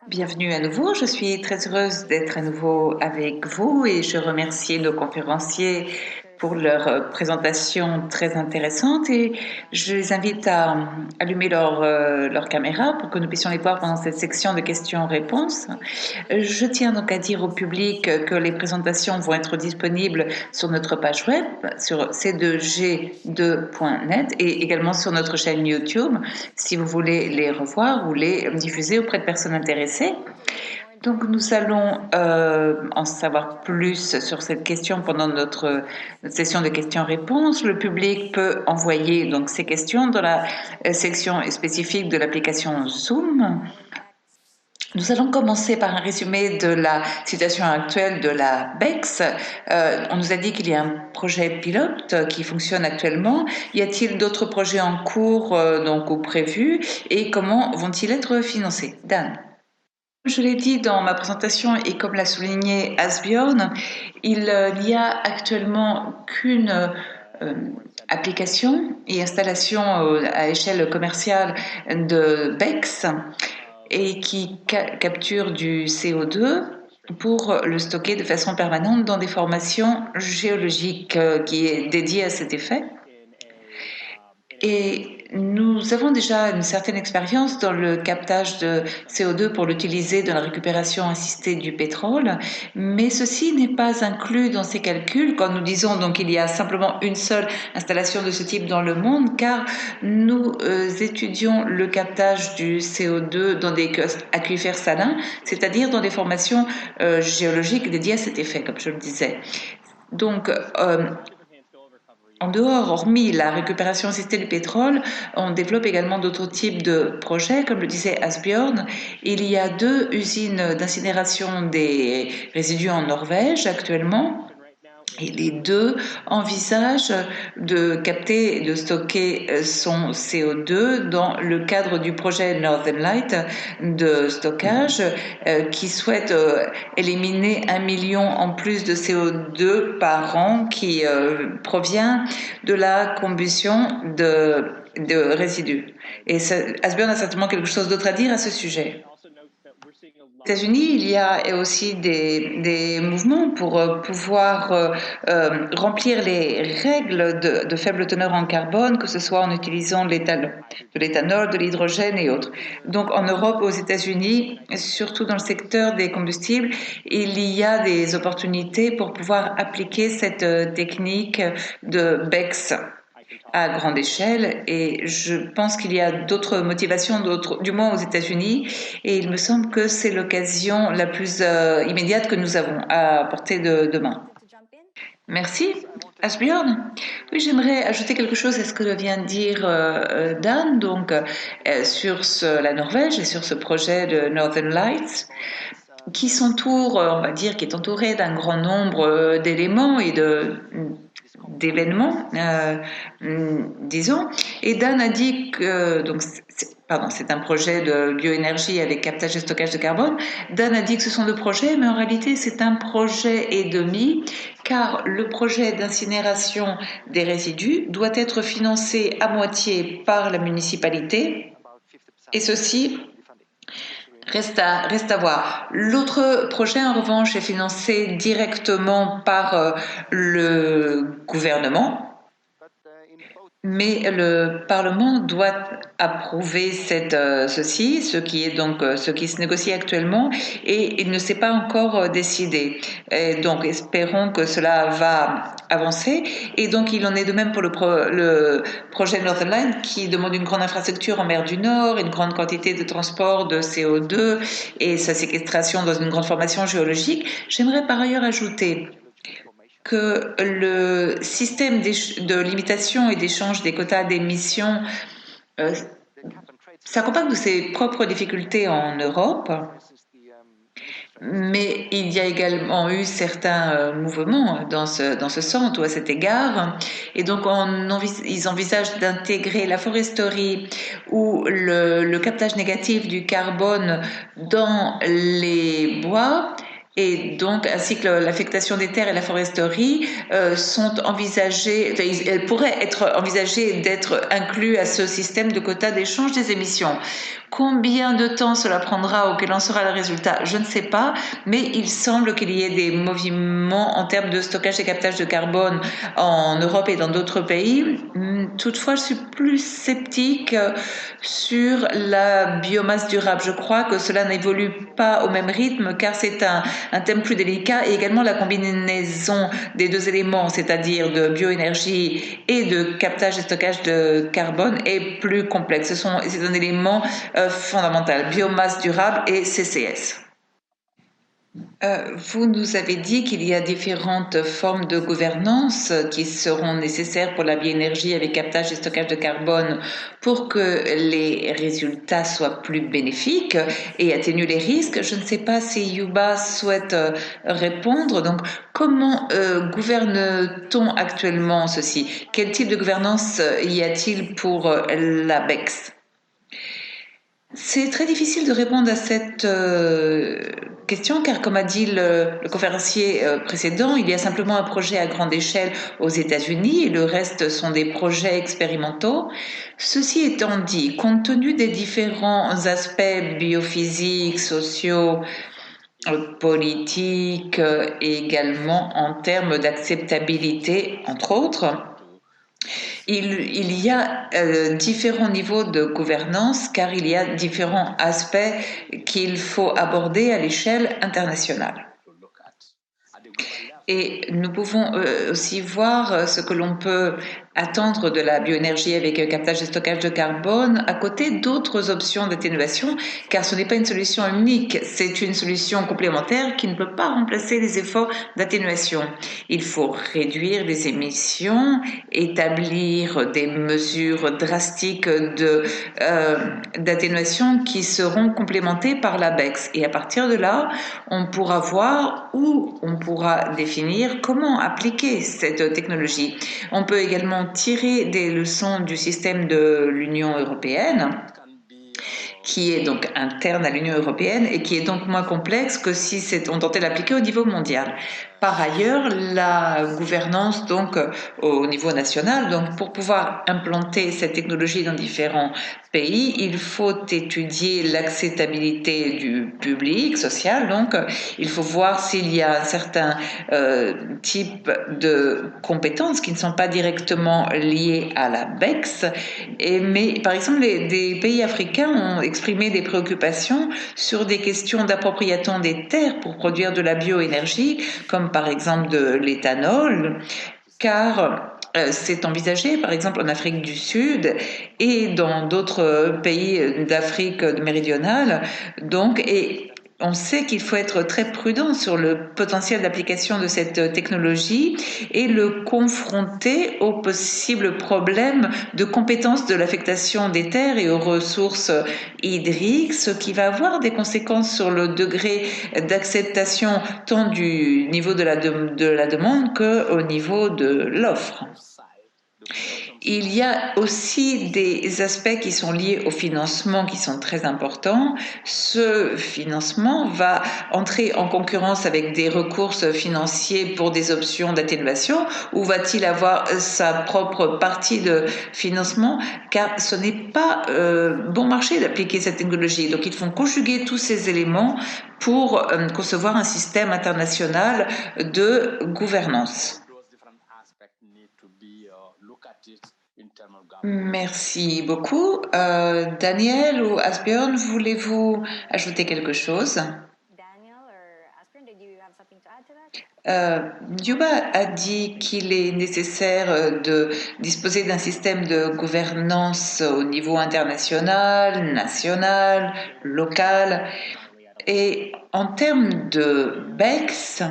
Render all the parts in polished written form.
Bienvenue à nouveau, je suis très heureuse d'être à nouveau avec vous et je remercie nos conférenciers pour leur présentation très intéressante et je les invite à allumer leur caméra pour que nous puissions les voir pendant cette section de questions-réponses. Je tiens donc à dire au public que les présentations vont être disponibles sur notre page web, sur c2g2.net et également sur notre chaîne YouTube si vous voulez les revoir ou les diffuser auprès de personnes intéressées. Donc nous allons en savoir plus sur cette question pendant notre session de questions-réponses. Le public peut envoyer donc ces questions dans la section spécifique de l'application Zoom. Nous allons commencer par un résumé de la situation actuelle de la BEX. On nous a dit qu'il y a un projet pilote qui fonctionne actuellement. Y a-t-il d'autres projets en cours donc ou prévus et comment vont-ils être financés? Dan. Je l'ai dit dans ma présentation et comme l'a souligné Asbjørn, il n'y a actuellement qu'une application et installation à échelle commerciale de BEX et qui capture du CO2 pour le stocker de façon permanente dans des formations géologiques qui est dédiée à cet effet. Et nous avons déjà une certaine expérience dans le captage de CO2 pour l'utiliser dans la récupération assistée du pétrole, mais ceci n'est pas inclus dans ces calculs quand nous disons donc qu'il y a simplement une seule installation de ce type dans le monde, car nous étudions le captage du CO2 dans des aquifères salins, c'est-à-dire dans des formations géologiques dédiées à cet effet, comme je le disais. Donc, en dehors, hormis la récupération assistée du pétrole, on développe également d'autres types de projets. Comme le disait Asbjørn, il y a 2 usines d'incinération des résidus en Norvège actuellement. Et les 2 envisagent de capter et de stocker son CO2 dans le cadre du projet Northern Light de stockage qui souhaite éliminer 1 million en plus de CO2 par an qui provient de la combustion de résidus. Et Asbjørn a certainement quelque chose d'autre à dire à ce sujet. Aux États-Unis, il y a aussi des mouvements pour pouvoir remplir les règles de faible teneur en carbone, que ce soit en utilisant de l'éthanol, de l'hydrogène et autres. Donc en Europe, aux États-Unis, surtout dans le secteur des combustibles, il y a des opportunités pour pouvoir appliquer cette technique de BECS à grande échelle et je pense qu'il y a d'autres motivations, du moins aux États-Unis, et il me semble que c'est l'occasion la plus immédiate que nous avons à portée de main. Merci. Asbjørn, oui, j'aimerais ajouter quelque chose à ce que vient de dire Dan, donc sur la Norvège et sur ce projet de Northern Lights, qui s'entoure, on va dire, qui est entouré d'un grand nombre d'éléments et d'événements, disons. Et Dan a dit que, donc, c'est un projet de bioénergie avec captage et stockage de carbone. Dan a dit que ce sont 2 projets, mais en réalité, c'est un projet et demi, car le projet d'incinération des résidus doit être financé à moitié par la municipalité, et ceci reste à voir. L'autre projet, en revanche, est financé directement par le gouvernement, mais le Parlement doit approuver ceci, ce qui est donc ce qui se négocie actuellement, et il ne s'est pas encore décidé. Et donc, espérons que cela va avancer. Et donc, il en est de même pour le projet Northern Line, qui demande une grande infrastructure en mer du Nord, une grande quantité de transport de CO2 et sa séquestration dans une grande formation géologique. J'aimerais par ailleurs ajouter que le système de limitation et d'échange des quotas d'émissions s'accompagne de ses propres difficultés en Europe, mais il y a également eu certains mouvements dans ce sens ou à cet égard, et donc ils envisagent d'intégrer la foresterie ou le captage négatif du carbone dans les bois et donc ainsi que l'affectation des terres et la foresterie sont envisagées, enfin, elles pourraient être envisagées d'être inclus à ce système de quotas d'échange des émissions. Combien de temps cela prendra ou quel en sera le résultat, je ne sais pas, mais il semble qu'il y ait des mouvements en termes de stockage et captage de carbone en Europe et dans d'autres pays. Toutefois, je suis plus sceptique sur la biomasse durable. Je crois que cela n'évolue pas au même rythme car c'est un thème plus délicat et également la combinaison des deux éléments, c'est-à-dire de bioénergie et de captage et stockage de carbone est plus complexe. C'est un élément fondamental, biomasse durable et CCS. Vous nous avez dit qu'il y a différentes formes de gouvernance qui seront nécessaires pour la bioénergie avec captage et stockage de carbone pour que les résultats soient plus bénéfiques et atténuer les risques. Je ne sais pas si Yuba souhaite répondre. Donc, comment gouverne-t-on actuellement ceci? Quel type de gouvernance y a-t-il pour l'ABEX? C'est très difficile de répondre à cette question car, comme a dit le conférencier précédent, il y a simplement un projet à grande échelle aux États-Unis et le reste sont des projets expérimentaux. Ceci étant dit, compte tenu des différents aspects biophysiques, sociaux, politiques et également en termes d'acceptabilité, entre autres, il y a différents niveaux de gouvernance car il y a différents aspects qu'il faut aborder à l'échelle internationale. Et nous pouvons aussi voir ce que l'on peut attendre de la bioénergie avec un captage et stockage de carbone à côté d'autres options d'atténuation, car ce n'est pas une solution unique, c'est une solution complémentaire qui ne peut pas remplacer les efforts d'atténuation. Il faut réduire les émissions, établir des mesures drastiques d'atténuation qui seront complémentées par l'ABEX. Et à partir de là, on pourra voir où on pourra définir comment appliquer cette technologie. On peut également tirer des leçons du système de l'Union européenne, qui est donc interne à l'Union européenne et qui est donc moins complexe que si on tentait l'appliquer au niveau mondial. Par ailleurs, la gouvernance donc au niveau national, donc pour pouvoir implanter cette technologie dans différents pays, il faut étudier l'acceptabilité du public social. Donc, il faut voir s'il y a un certain type de compétences qui ne sont pas directement liées à la BEX. Mais par exemple, des pays africains ont exprimé des préoccupations sur des questions d'appropriation des terres pour produire de la bioénergie, comme par exemple de l'éthanol, car c'est envisagé, par exemple en Afrique du Sud et dans d'autres pays d'Afrique méridionale. Donc, et on sait qu'il faut être très prudent sur le potentiel d'application de cette technologie et le confronter aux possibles problèmes de compétence de l'affectation des terres et aux ressources hydriques, ce qui va avoir des conséquences sur le degré d'acceptation tant du niveau de la demande qu'au niveau de l'offre. Il y a aussi des aspects qui sont liés au financement qui sont très importants. Ce financement va entrer en concurrence avec des recours financiers pour des options d'atténuation ou va-t-il avoir sa propre partie de financement car ce n'est pas bon marché d'appliquer cette technologie. Donc il faut conjuguer tous ces éléments pour concevoir un système international de gouvernance. Merci beaucoup. Daniel ou Asbjørn, voulez-vous ajouter quelque chose? Yuba a dit qu'il est nécessaire de disposer d'un système de gouvernance au niveau international, national, local. Et en termes de BEX,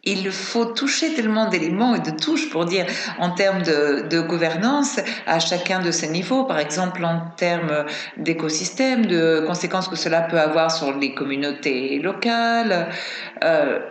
il faut toucher tellement d'éléments et de touches pour dire en termes de gouvernance à chacun de ces niveaux, par exemple en termes d'écosystème, de conséquences que cela peut avoir sur les communautés locales.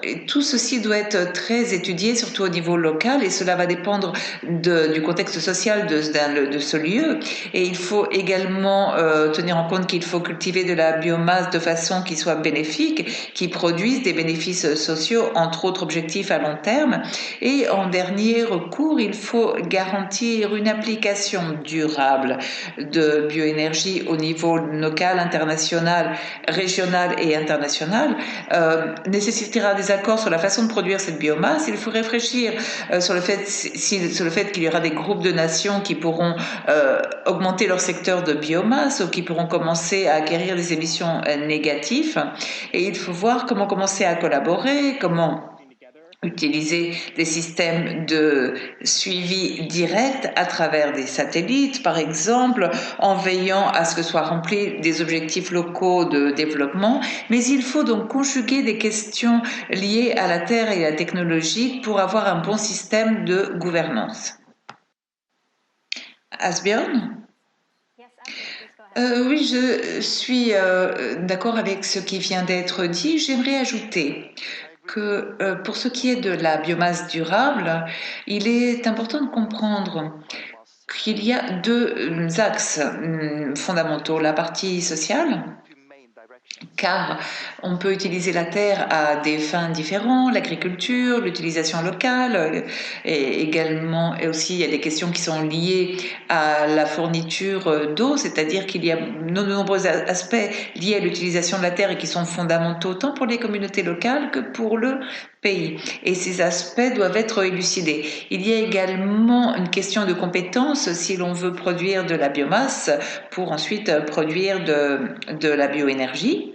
Et tout ceci doit être très étudié, surtout au niveau local, et cela va dépendre du contexte social de ce lieu. Et il faut également tenir en compte qu'il faut cultiver de la biomasse de façon qui soit bénéfique, qui produise des bénéfices sociaux, entre autres objectifs à long terme. Et en dernier recours, il faut garantir une application durable de bioénergie au niveau local, international, régional et international. Nécessitera des accords sur la façon de produire cette biomasse. Il faut réfléchir sur le fait qu'il y aura des groupes de nations qui pourront augmenter leur secteur de biomasse ou qui pourront commencer à acquérir des émissions négatives. Et il faut voir comment commencer à collaborer, comment utiliser des systèmes de suivi direct à travers des satellites, par exemple, en veillant à ce que soient remplis des objectifs locaux de développement. Mais il faut donc conjuguer des questions liées à la Terre et à la technologie pour avoir un bon système de gouvernance. Asbjørn? Oui, je suis d'accord avec ce qui vient d'être dit. J'aimerais ajouter que pour ce qui est de la biomasse durable, il est important de comprendre qu'il y a deux axes fondamentaux. La partie sociale, car on peut utiliser la terre à des fins différentes, l'agriculture, l'utilisation locale, et également, et aussi il y a des questions qui sont liées à la fourniture d'eau, c'est-à-dire qu'il y a de nombreux aspects liés à l'utilisation de la terre et qui sont fondamentaux tant pour les communautés locales que pour le pays. Et ces aspects doivent être élucidés. Il y a également une question de compétence si l'on veut produire de la biomasse pour ensuite produire de la bioénergie.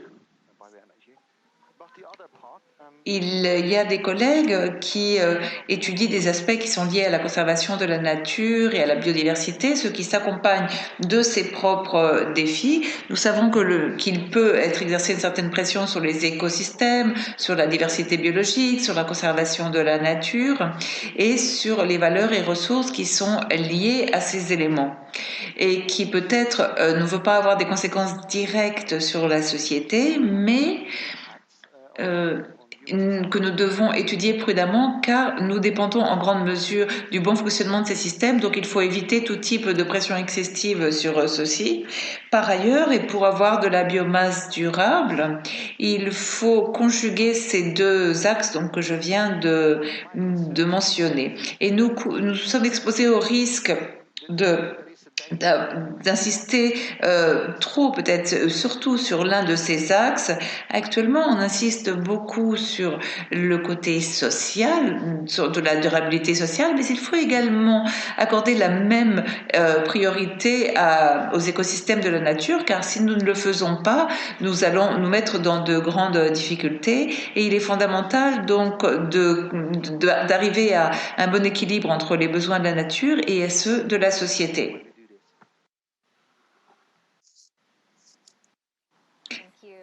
Il y a des collègues qui étudient des aspects qui sont liés à la conservation de la nature et à la biodiversité, ce qui s'accompagne de ses propres défis. Nous savons qu'il peut être exercé une certaine pression sur les écosystèmes, sur la diversité biologique, sur la conservation de la nature et sur les valeurs et ressources qui sont liées à ces éléments et qui peut-être ne veut pas avoir des conséquences directes sur la société, mais que nous devons étudier prudemment car nous dépendons en grande mesure du bon fonctionnement de ces systèmes, donc il faut éviter tout type de pression excessive sur ceux-ci. Par ailleurs, et pour avoir de la biomasse durable, il faut conjuguer ces deux axes donc, que je viens de mentionner. Et nous sommes exposés au risque d'insister trop peut-être surtout sur l'un de ces axes. Actuellement, on insiste beaucoup sur le côté social, sur de la durabilité sociale, mais il faut également accorder la même priorité aux écosystèmes de la nature, car si nous ne le faisons pas, nous allons nous mettre dans de grandes difficultés et il est fondamental donc d'arriver à un bon équilibre entre les besoins de la nature et ceux de la société.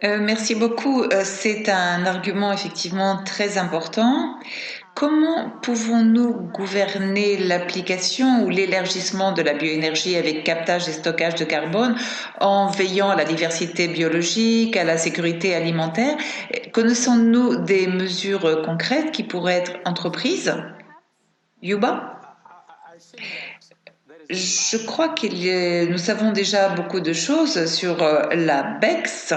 Merci beaucoup. C'est un argument effectivement très important. Comment pouvons-nous gouverner l'application ou l'élargissement de la bioénergie avec captage et stockage de carbone en veillant à la diversité biologique, à la sécurité alimentaire? Connaissons-nous des mesures concrètes qui pourraient être entreprises? Yuba? Je crois nous savons déjà beaucoup de choses sur la BEX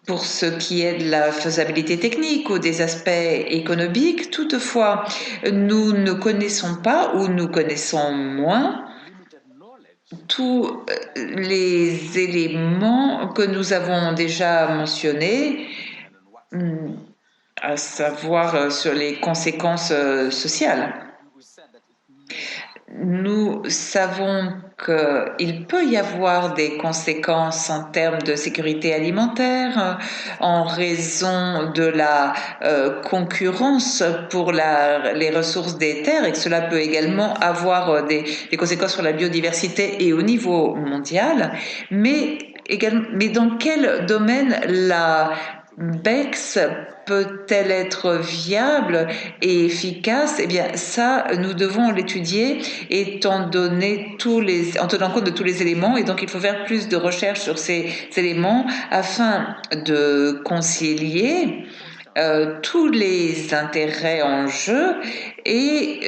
pour ce qui est de la faisabilité technique ou des aspects économiques. Toutefois, nous ne connaissons pas ou nous connaissons moins tous les éléments que nous avons déjà mentionnés, à savoir sur les conséquences sociales. Nous savons qu'il peut y avoir des conséquences en termes de sécurité alimentaire en raison de la concurrence pour les ressources des terres et que cela peut également avoir des conséquences sur la biodiversité et au niveau mondial. Mais dans quel domaine BEX peut-elle être viable et efficace? Eh bien, ça, nous devons l'étudier en tenant compte de tous les éléments, et donc il faut faire plus de recherches sur ces éléments afin de concilier tous les intérêts en jeu et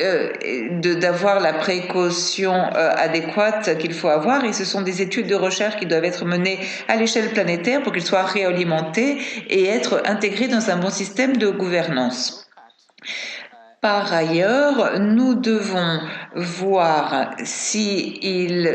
d'avoir la précaution adéquate qu'il faut avoir. Et ce sont des études de recherche qui doivent être menées à l'échelle planétaire pour qu'ils soient réalimentés et être intégrés dans un bon système de gouvernance. Par ailleurs, nous devons voir si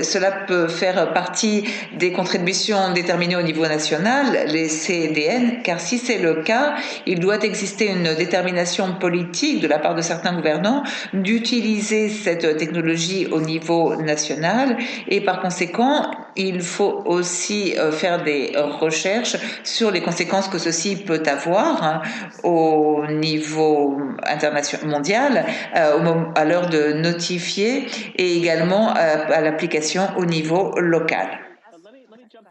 cela peut faire partie des contributions déterminées au niveau national, les CDN, car si c'est le cas, il doit exister une détermination politique de la part de certains gouvernants d'utiliser cette technologie au niveau national, et par conséquent, il faut aussi faire des recherches sur les conséquences que ceci peut avoir au niveau international mondial à l'heure de notifier, et également à l'application au niveau local.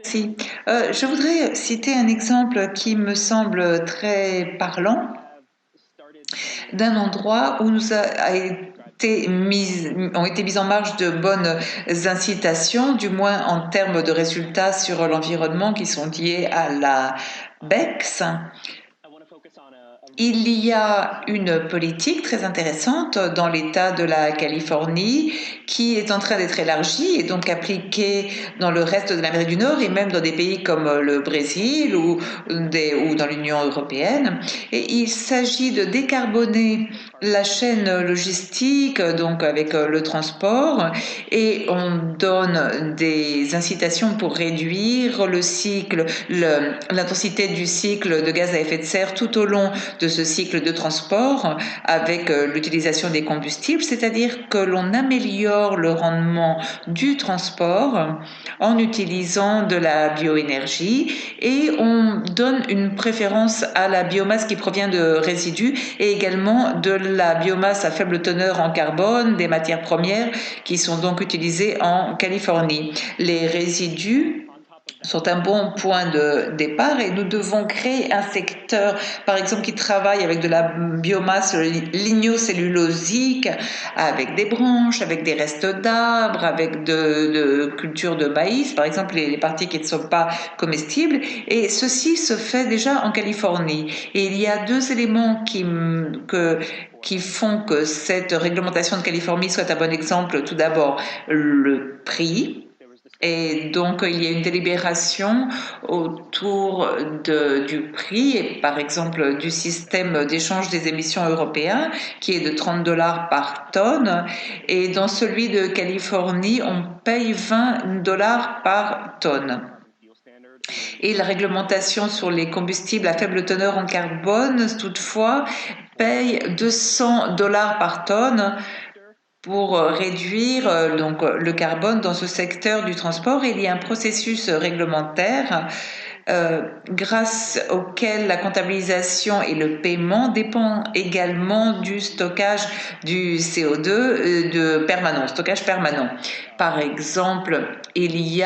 Si. Je voudrais citer un exemple qui me semble très parlant d'un endroit où ont été mises en marche de bonnes incitations, du moins en termes de résultats sur l'environnement qui sont liés à la BEX. Il y a une politique très intéressante dans l'État de la Californie qui est en train d'être élargie et donc appliquée dans le reste de l'Amérique du Nord et même dans des pays comme le Brésil ou dans l'Union européenne. Et il s'agit de décarboner la chaîne logistique, donc avec le transport, et on donne des incitations pour réduire l'intensité du cycle de gaz à effet de serre tout au long de ce cycle de transport avec l'utilisation des combustibles, c'est-à-dire que l'on améliore le rendement du transport en utilisant de la bioénergie, et on donne une préférence à la biomasse qui provient de résidus et également de la biomasse à faible teneur en carbone, des matières premières qui sont donc utilisées en Californie. Les résidus sont un bon point de départ et nous devons créer un secteur, par exemple, qui travaille avec de la biomasse lignocellulosique, avec des branches, avec des restes d'arbres, avec de cultures de maïs, par exemple, les parties qui ne sont pas comestibles. Et ceci se fait déjà en Californie. Et il y a deux éléments qui font que cette réglementation de Californie soit un bon exemple. Tout d'abord, le prix. Et donc, il y a une délibération autour du prix, et par exemple du système d'échange des émissions européen, qui est de $30 par tonne. Et dans celui de Californie, on paye $20 par tonne. Et la réglementation sur les combustibles à faible teneur en carbone, toutefois, paye $200 par tonne pour réduire donc le carbone dans ce secteur du transport. Il y a un processus réglementaire grâce auquel la comptabilisation et le paiement dépendent également du stockage du CO2 stockage permanent. Par exemple, il y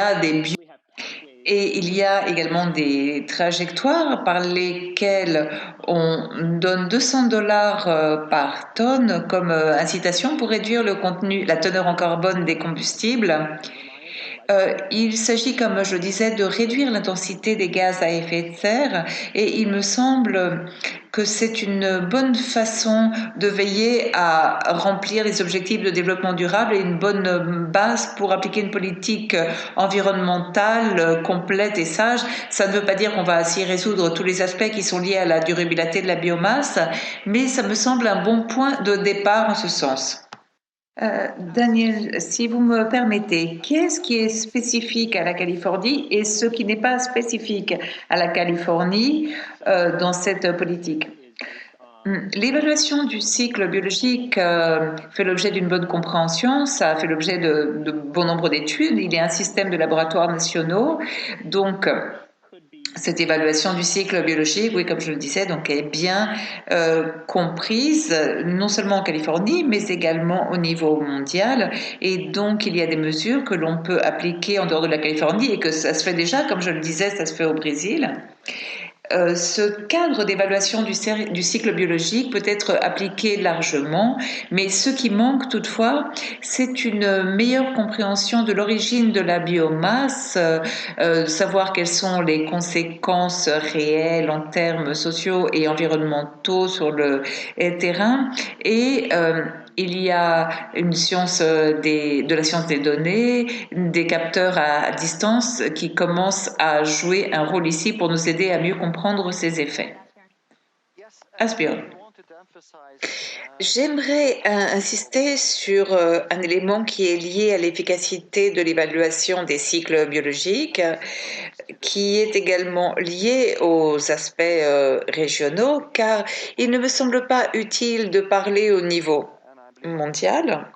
a également des trajectoires par lesquelles on donne $200 par tonne comme incitation pour réduire la teneur en carbone des combustibles. Il s'agit, comme je le disais, de réduire l'intensité des gaz à effet de serre, et il me semble que c'est une bonne façon de veiller à remplir les objectifs de développement durable et une bonne base pour appliquer une politique environnementale complète et sage. Ça ne veut pas dire qu'on va ainsi résoudre tous les aspects qui sont liés à la durabilité de la biomasse, mais ça me semble un bon point de départ en ce sens. Daniel, si vous me permettez, qu'est-ce qui est spécifique à la Californie et ce qui n'est pas spécifique à la Californie dans cette politique? L'évaluation du cycle biologique fait l'objet d'une bonne compréhension, ça fait l'objet de bon nombre d'études. Il y a un système de laboratoires nationaux, donc cette évaluation du cycle biologique, oui, comme je le disais, donc est bien comprise, non seulement en Californie, mais également au niveau mondial. Et donc, il y a des mesures que l'on peut appliquer en dehors de la Californie et que ça se fait déjà, comme je le disais, ça se fait au Brésil. Ce cadre d'évaluation du cycle biologique peut être appliqué largement, mais ce qui manque toutefois, c'est une meilleure compréhension de l'origine de la biomasse, savoir quelles sont les conséquences réelles en termes sociaux et environnementaux sur le terrain et il y a une science de la science des données, des capteurs à distance qui commencent à jouer un rôle ici pour nous aider à mieux comprendre ces effets. Asbjørn. J'aimerais insister sur un élément qui est lié à l'efficacité de l'évaluation des cycles biologiques, qui est également lié aux aspects régionaux, car il ne me semble pas utile de parler au niveau mondial.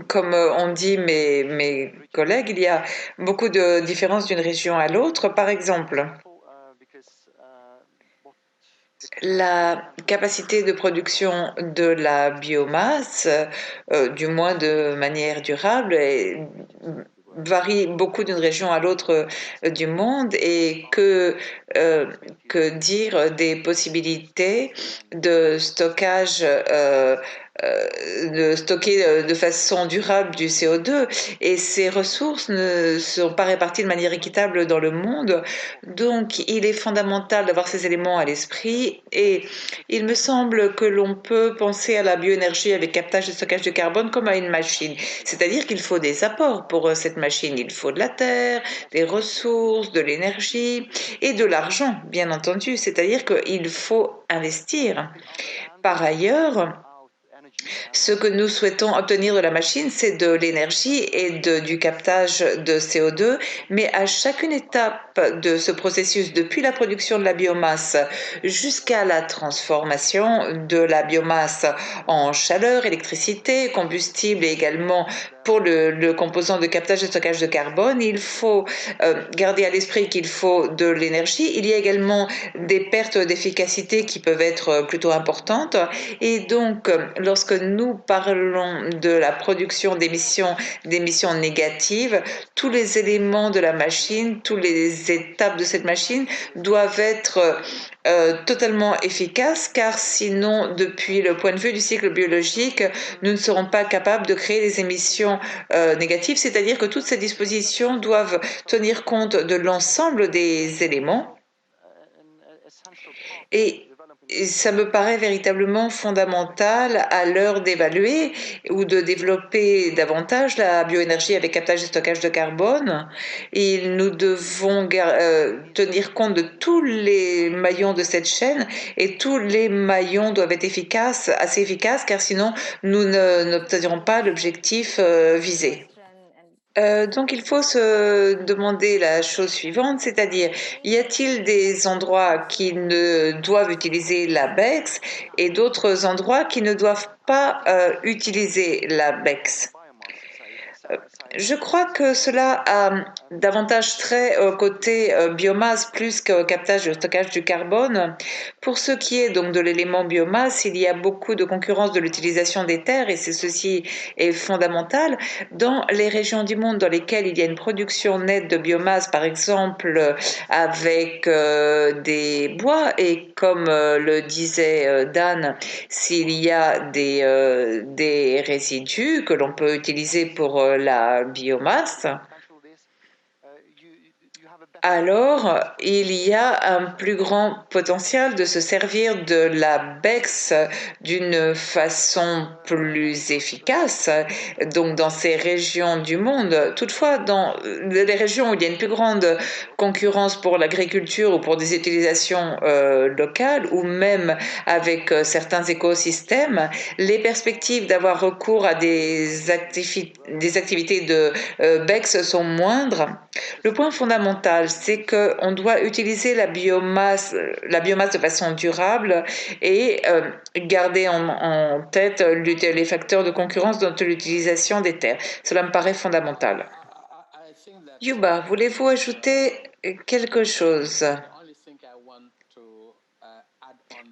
Comme ont dit mes collègues, il y a beaucoup de différences d'une région à l'autre. Par exemple, la capacité de production de la biomasse, du moins de manière durable, varie beaucoup d'une région à l'autre du monde et que dire des possibilités de stockage de stocker de façon durable du CO2 et ces ressources ne sont pas réparties de manière équitable dans le monde. Donc, il est fondamental d'avoir ces éléments à l'esprit et il me semble que l'on peut penser à la bioénergie avec captage et stockage de carbone comme à une machine. C'est-à-dire qu'il faut des apports pour cette machine. Il faut de la terre, des ressources, de l'énergie et de l'argent, bien entendu. C'est-à-dire qu'il faut investir. Par ailleurs, ce que nous souhaitons obtenir de la machine, c'est de l'énergie et du captage de CO2, mais à chacune étape de ce processus, depuis la production de la biomasse jusqu'à la transformation de la biomasse en chaleur, électricité, combustible et également pour le composant de captage et stockage de carbone, il faut garder à l'esprit qu'il faut de l'énergie. Il y a également des pertes d'efficacité qui peuvent être plutôt importantes. Et donc, lorsque nous parlons de la production d'émissions négatives, tous les éléments de la machine, toutes les étapes de cette machine doivent être totalement efficaces, car sinon, depuis le point de vue du cycle biologique, nous ne serons pas capables de créer des émissions négatives, c'est-à-dire que toutes ces dispositions doivent tenir compte de l'ensemble des éléments. Et ça me paraît véritablement fondamental à l'heure d'évaluer ou de développer davantage la bioénergie avec captage et stockage de carbone. Et nous devons tenir compte de tous les maillons de cette chaîne et tous les maillons doivent être efficaces, assez efficaces, car sinon nous n'obtiendrons pas l'objectif visé. Donc il faut se demander la chose suivante, c'est-à-dire, y a-t-il des endroits qui ne doivent utiliser la BEX et d'autres endroits qui ne doivent pas utiliser la BEX? Je crois que cela a davantage trait au côté biomasse plus qu'au captage et au stockage du carbone. Pour ce qui est donc de l'élément biomasse, il y a beaucoup de concurrence de l'utilisation des terres et ceci est fondamental. Dans les régions du monde dans lesquelles il y a une production nette de biomasse, par exemple avec des bois, et comme le disait Dan, s'il y a des résidus que l'on peut utiliser pour la biomasse, alors il y a un plus grand potentiel de se servir de la BEX d'une façon plus efficace, donc dans ces régions du monde. Toutefois, dans les régions où il y a une plus grande concurrence pour l'agriculture ou pour des utilisations locales, ou même avec certains écosystèmes, les perspectives d'avoir recours à des activités de BEX sont moindres. Le point fondamental, c'est qu'on doit utiliser la biomasse de façon durable et garder en tête les facteurs de concurrence dans l'utilisation des terres. Cela me paraît fondamental. Yuba, voulez-vous ajouter quelque chose?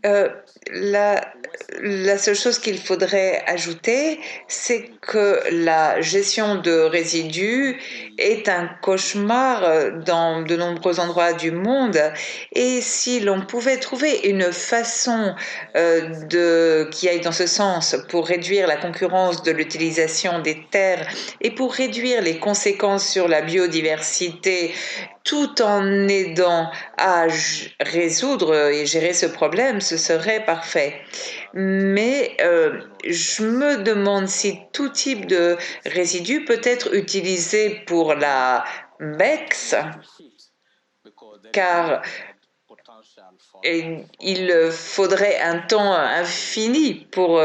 Euh, la, la seule chose qu'il faudrait ajouter, c'est que la gestion de résidus est un cauchemar dans de nombreux endroits du monde. Et si l'on pouvait trouver une façon qui aille dans ce sens pour réduire la concurrence de l'utilisation des terres et pour réduire les conséquences sur la biodiversité, tout en aidant à résoudre et gérer ce problème, ce serait parfait. Mais je me demande si tout type de résidu peut être utilisé pour la BEX, car et il faudrait un temps infini pour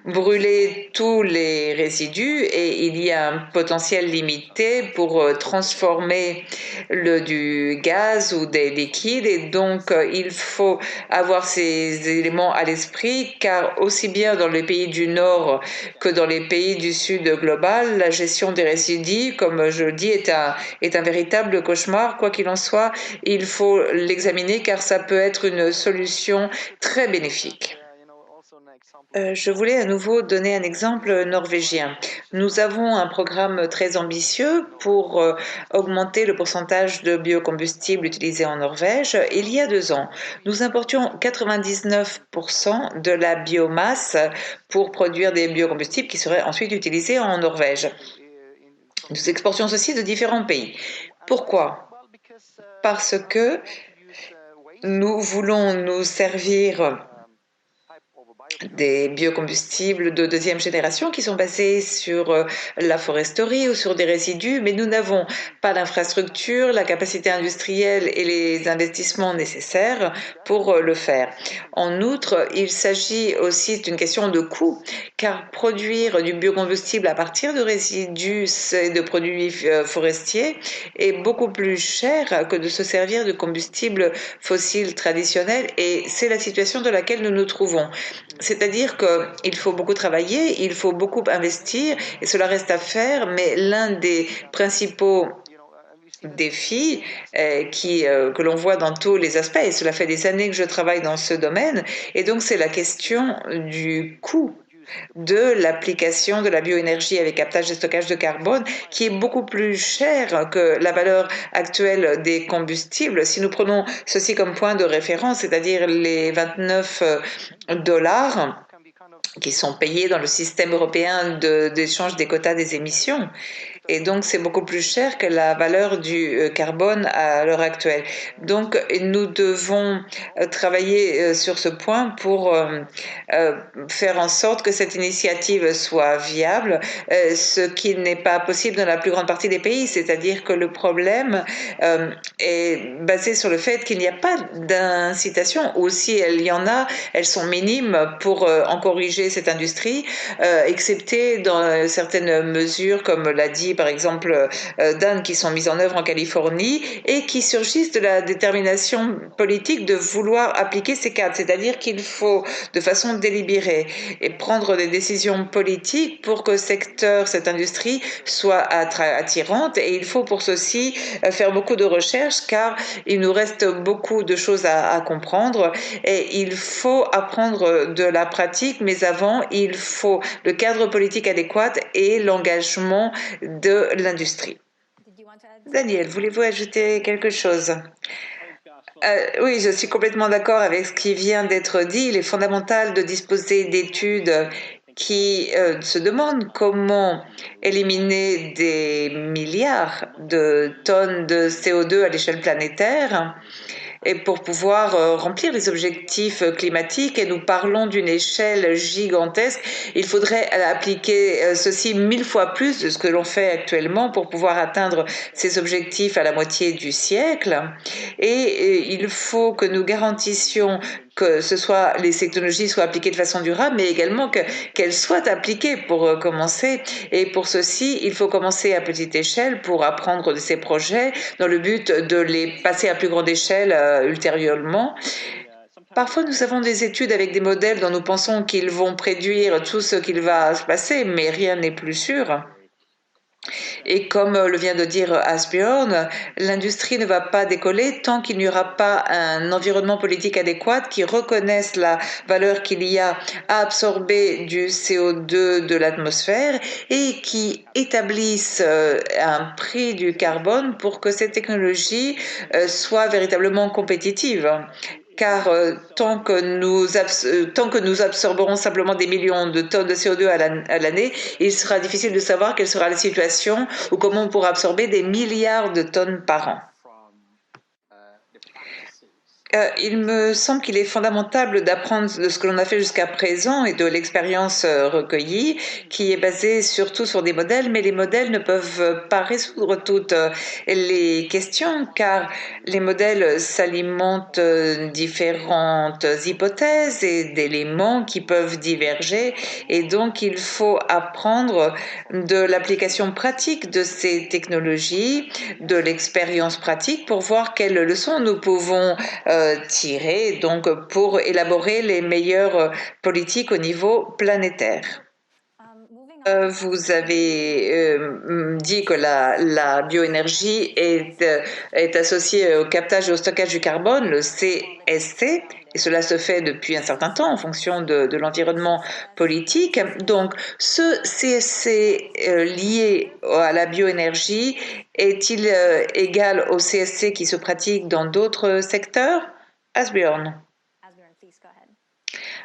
brûler tous les résidus et il y a un potentiel limité pour transformer du gaz ou des liquides et donc il faut avoir ces éléments à l'esprit car aussi bien dans les pays du Nord que dans les pays du Sud global, la gestion des résidus, comme je le dis, est un véritable cauchemar. Quoi qu'il en soit, il faut l'examiner car ça peut être une solution très bénéfique. Je voulais à nouveau donner un exemple norvégien. Nous avons un programme très ambitieux pour augmenter le pourcentage de biocombustibles utilisés en Norvège. Il y a 2 ans, nous importions 99% de la biomasse pour produire des biocombustibles qui seraient ensuite utilisés en Norvège. Nous exportions ceci de différents pays. Pourquoi? Parce que nous voulons nous servir des biocombustibles de deuxième génération qui sont basés sur la foresterie ou sur des résidus, mais nous n'avons pas d'infrastructure, la capacité industrielle et les investissements nécessaires pour le faire. En outre, il s'agit aussi d'une question de coût, car produire du biocombustible à partir de résidus et de produits forestiers est beaucoup plus cher que de se servir de combustibles fossiles traditionnels et c'est la situation dans laquelle nous nous trouvons. C'est-à-dire qu'il faut beaucoup travailler, il faut beaucoup investir et cela reste à faire, mais l'un des principaux défis que l'on voit dans tous les aspects, et cela fait des années que je travaille dans ce domaine, et donc c'est la question du coût de l'application de la bioénergie avec captage et stockage de carbone qui est beaucoup plus cher que la valeur actuelle des combustibles. Si nous prenons ceci comme point de référence, c'est-à-dire les 29 dollars qui sont payés dans le système européen d'échange des quotas des émissions. Et donc, c'est beaucoup plus cher que la valeur du carbone à l'heure actuelle. Donc, nous devons travailler sur ce point pour faire en sorte que cette initiative soit viable, ce qui n'est pas possible dans la plus grande partie des pays. C'est-à-dire que le problème est basé sur le fait qu'il n'y a pas d'incitation, ou si il y en a, elles sont minimes pour encourager cette industrie, excepté dans certaines mesures, comme l'a dit par exemple Dan, qui sont mises en œuvre en Californie et qui surgissent de la détermination politique de vouloir appliquer ces cadres. C'est-à-dire qu'il faut, de façon délibérée, et prendre des décisions politiques pour que cette industrie soit attirante et il faut pour ceci faire beaucoup de recherches car il nous reste beaucoup de choses à comprendre et il faut apprendre de la pratique, mais avant, il faut le cadre politique adéquat et l'engagement de l'industrie. Daniel, voulez-vous ajouter quelque chose? Oui, je suis complètement d'accord avec ce qui vient d'être dit. Il est fondamental de disposer d'études qui se demandent comment éliminer des milliards de tonnes de CO2 à l'échelle planétaire et pour pouvoir remplir les objectifs climatiques, et nous parlons d'une échelle gigantesque, il faudrait appliquer ceci 1000 fois plus de ce que l'on fait actuellement pour pouvoir atteindre ces objectifs à la moitié du siècle. Et il faut que nous garantissions que les technologies soient appliquées de façon durable, mais également qu'elles soient appliquées pour commencer. Et pour ceci, il faut commencer à petite échelle pour apprendre de ces projets dans le but de les passer à plus grande échelle ultérieurement. Parfois, nous avons des études avec des modèles dont nous pensons qu'ils vont prédire tout ce qu'il va se passer, mais rien n'est plus sûr. Et comme le vient de dire Asbjørn, l'industrie ne va pas décoller tant qu'il n'y aura pas un environnement politique adéquat qui reconnaisse la valeur qu'il y a à absorber du CO2 de l'atmosphère et qui établisse un prix du carbone pour que cette technologie soit véritablement compétitive. Car tant que nous absorberons simplement des millions de tonnes de CO2 à l'année, il sera difficile de savoir quelle sera la situation ou comment on pourra absorber des milliards de tonnes par an. Il me semble qu'il est fondamental d'apprendre de ce que l'on a fait jusqu'à présent et de l'expérience recueillie, qui est basée surtout sur des modèles, mais les modèles ne peuvent pas résoudre toutes les questions, car les modèles s'alimentent différentes hypothèses et d'éléments qui peuvent diverger, et donc il faut apprendre de l'application pratique de ces technologies, de l'expérience pratique, pour voir quelles leçons nous pouvons tirer donc pour élaborer les meilleures politiques au niveau planétaire. Vous avez dit que la bioénergie est associée au captage et au stockage du carbone, le CSC, et cela se fait depuis un certain temps en fonction de l'environnement politique. Donc, ce CSC lié à la bioénergie est-il égal au CSC qui se pratique dans d'autres secteurs? Asbjørn.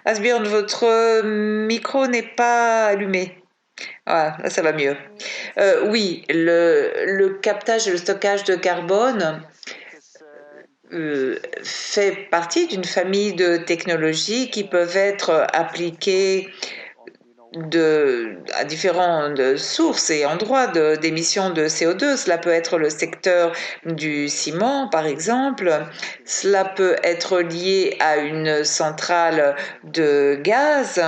Asbjørn, votre micro n'est pas allumé. Ah, là, ça va mieux. Oui, le captage et le stockage de carbone fait partie d'une famille de technologies qui peuvent être appliquées à différentes sources et endroits d'émissions de CO2. Cela peut être le secteur du ciment, par exemple. Cela peut être lié à une centrale de gaz.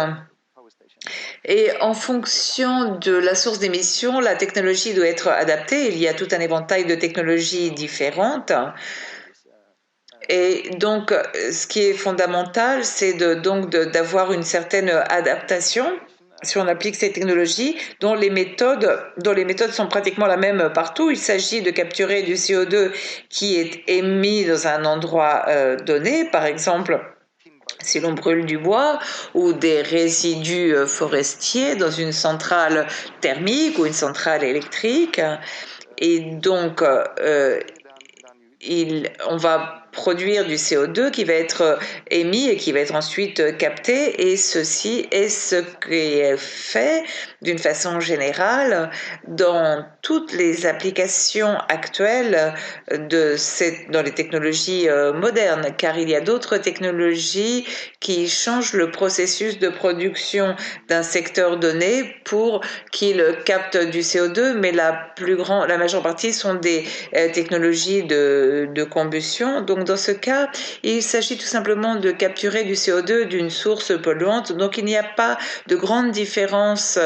Et en fonction de la source d'émission, la technologie doit être adaptée. Il y a tout un éventail de technologies différentes. Et donc, ce qui est fondamental, c'est d'avoir une certaine adaptation si on applique ces technologies, dont les méthodes sont pratiquement la même partout. Il s'agit de capturer du CO2 qui est émis dans un endroit donné, par exemple si l'on brûle du bois ou des résidus forestiers dans une centrale thermique ou une centrale électrique. Et donc, on va produire du CO2 qui va être émis et qui va être ensuite capté, et ceci est ce qui est fait d'une façon générale dans toutes les applications actuelles dans les technologies modernes, car il y a d'autres technologies qui changent le processus de production d'un secteur donné pour qu'il capte du CO2, mais la majeure partie sont des technologies de combustion. Donc dans ce cas, il s'agit tout simplement de capturer du CO2 d'une source polluante. Donc il n'y a pas de grande différence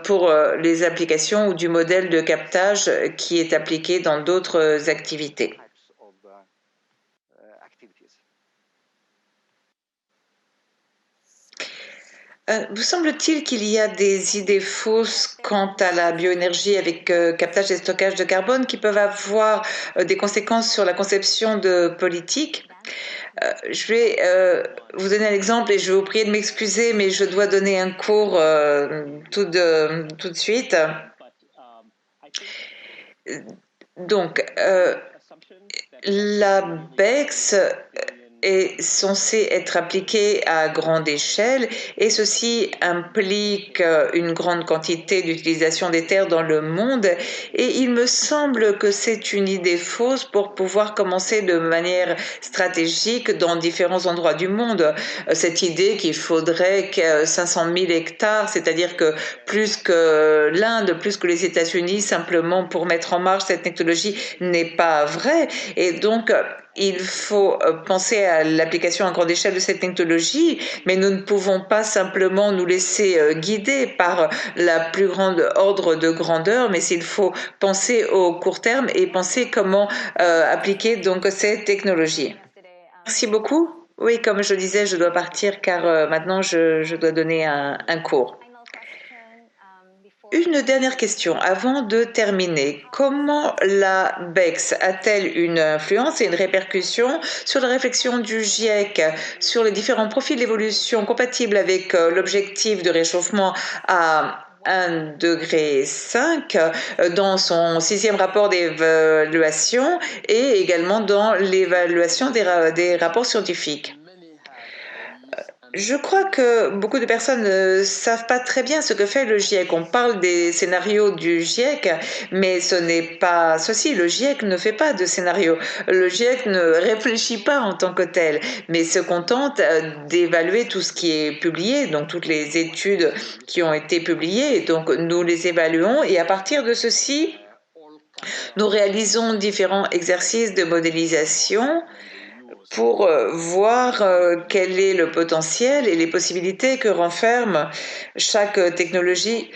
pour les applications ou du modèle de captage qui est appliqué dans d'autres activités. Vous semble-t-il qu'il y a des idées fausses quant à la bioénergie avec captage et stockage de carbone qui peuvent avoir des conséquences sur la conception de politique? Je vais vous donner un exemple et je vais vous prier de m'excuser, mais je dois donner un cours tout de suite. Donc, la BEX est censée être appliquée à grande échelle et ceci implique une grande quantité d'utilisation des terres dans le monde, et il me semble que c'est une idée fausse pour pouvoir commencer de manière stratégique dans différents endroits du monde. Cette idée qu'il faudrait 500 000 hectares, c'est-à-dire que plus que l'Inde, plus que les États-Unis, simplement pour mettre en marche cette technologie, n'est pas vrai. Et donc, il faut penser à l'application à grande échelle de cette technologie, mais nous ne pouvons pas simplement nous laisser guider par la plus grande ordre de grandeur, mais il faut penser au court terme et penser comment appliquer donc cette technologie. Merci beaucoup. Oui, comme je disais, je dois partir car maintenant je dois donner un cours. Une dernière question avant de terminer. Comment la BEX a-t-elle une influence et une répercussion sur la réflexion du GIEC sur les différents profils d'évolution compatibles avec l'objectif de réchauffement à 1,5 degré dans son 6e rapport d'évaluation et également dans l'évaluation des rapports scientifiques? Je crois que beaucoup de personnes ne savent pas très bien ce que fait le GIEC. On parle des scénarios du GIEC, mais ce n'est pas ceci. Le GIEC ne fait pas de scénario. Le GIEC ne réfléchit pas en tant que tel, mais se contente d'évaluer tout ce qui est publié, donc toutes les études qui ont été publiées. Donc nous les évaluons et à partir de ceci, nous réalisons différents exercices de modélisation pour voir quel est le potentiel et les possibilités que renferme chaque technologie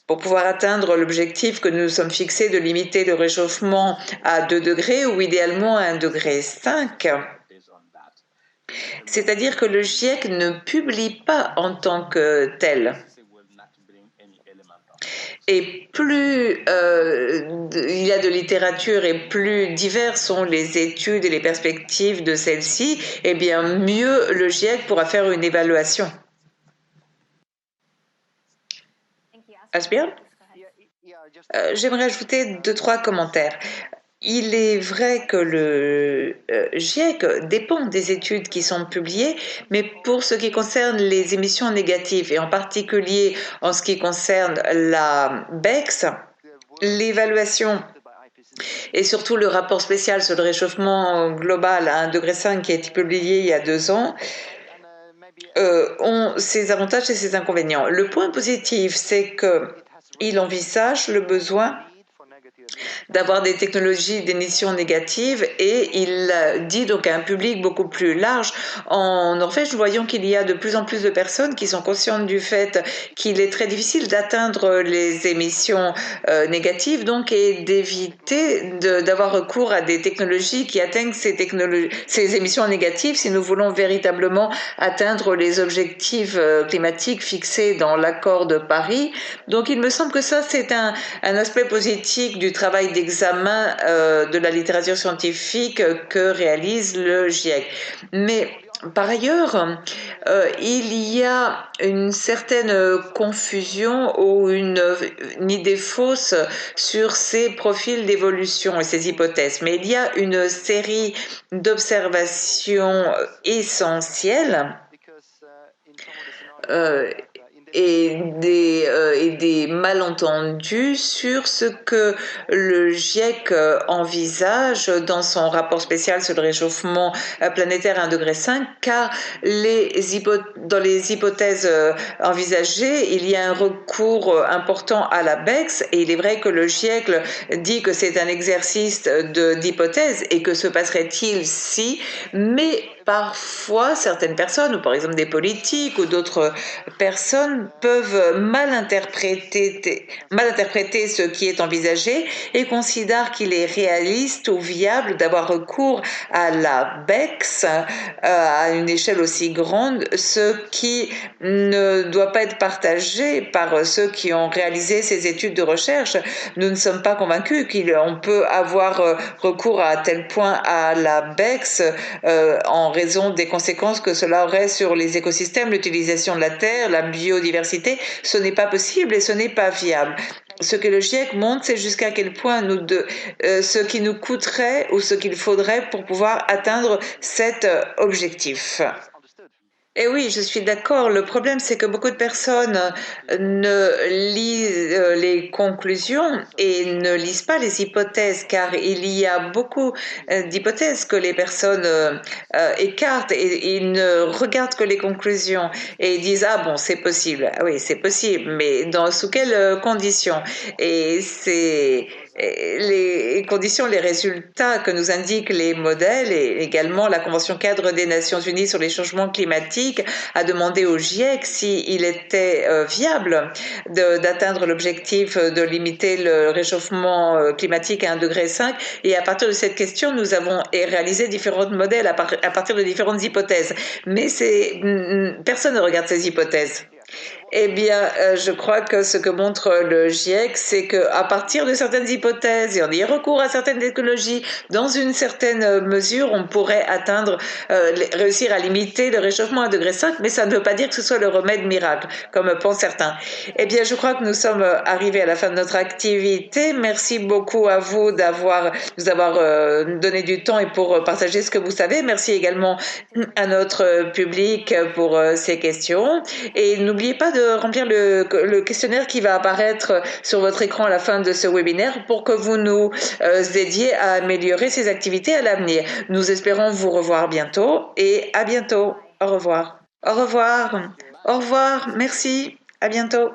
pour pouvoir atteindre l'objectif que nous nous sommes fixés de limiter le réchauffement à 2 degrés ou idéalement à 1,5 degré. C'est-à-dire que le GIEC ne publie pas en tant que tel. Et plus il y a de littérature et plus diverses sont les études et les perspectives de celles-ci, eh bien mieux le GIEC pourra faire une évaluation. Asbjørn, j'aimerais ajouter 2-3 commentaires. Il est vrai que le GIEC dépend des études qui sont publiées, mais pour ce qui concerne les émissions négatives, et en particulier en ce qui concerne la BEX, l'évaluation et surtout le rapport spécial sur le réchauffement global à 1,5 degré qui a été publié il y a 2 ans, ont ses avantages et ses inconvénients. Le point positif, c'est qu'il envisage le besoin d'avoir des technologies d'émission négatives et il dit donc à un public beaucoup plus large. En Norvège, nous voyons qu'il y a de plus en plus de personnes qui sont conscientes du fait qu'il est très difficile d'atteindre les émissions négatives donc et d'éviter d'avoir recours à des technologies qui atteignent ces émissions négatives si nous voulons véritablement atteindre les objectifs climatiques fixés dans l'accord de Paris. Donc il me semble que ça c'est un aspect positif du travail d'examen de la littérature scientifique que réalise le GIEC. Mais par ailleurs, il y a une certaine confusion ou une idée fausse sur ces profils d'évolution et ces hypothèses. Mais il y a une série d'observations essentielles et des malentendus sur ce que le GIEC envisage dans son rapport spécial sur le réchauffement planétaire à 1,5 degré, car dans les hypothèses envisagées, il y a un recours important à la BEX, et il est vrai que le GIEC dit que c'est un exercice d'hypothèse, et que se passerait-il si, mais parfois certaines personnes, ou par exemple des politiques ou d'autres personnes, peuvent mal interpréter ce qui est envisagé et considèrent qu'il est réaliste ou viable d'avoir recours à la BEX à une échelle aussi grande, ce qui ne doit pas être partagé par ceux qui ont réalisé ces études de recherche. Nous ne sommes pas convaincus qu'on peut avoir recours à tel point à la BEX en raison des conséquences que cela aurait sur les écosystèmes, l'utilisation de la terre, la biodiversité. Ce n'est pas possible et ce n'est pas viable. Ce que le GIEC montre, c'est jusqu'à quel point ce qui nous coûterait ou ce qu'il faudrait pour pouvoir atteindre cet objectif. Et oui, je suis d'accord. Le problème, c'est que beaucoup de personnes ne lisent les conclusions et ne lisent pas les hypothèses, car il y a beaucoup d'hypothèses que les personnes écartent et ils ne regardent que les conclusions et ils disent ah bon c'est possible, ah oui c'est possible, mais sous quelles conditions? Et c'est les conditions, les résultats que nous indiquent les modèles et également la Convention cadre des Nations Unies sur les changements climatiques a demandé au GIEC s'il était viable d'atteindre l'objectif de limiter le réchauffement climatique à 1,5 degré. Et à partir de cette question, nous avons réalisé différents modèles à partir de différentes hypothèses. Mais personne ne regarde ces hypothèses. Eh bien, je crois que ce que montre le GIEC, c'est qu'à partir de certaines hypothèses et en ayant recours à certaines technologies, dans une certaine mesure, on pourrait atteindre, réussir à limiter le réchauffement à 1,5 degré, mais ça ne veut pas dire que ce soit le remède miracle, comme pensent certains. Eh bien, je crois que nous sommes arrivés à la fin de notre activité. Merci beaucoup à vous nous avoir donné du temps et pour partager ce que vous savez. Merci également à notre public pour ces questions. Et n'oubliez pas de remplir le questionnaire qui va apparaître sur votre écran à la fin de ce webinaire pour que vous nous aidiez à améliorer ces activités à l'avenir. Nous espérons vous revoir bientôt et à bientôt. Au revoir. Au revoir. Au revoir. Merci. À bientôt.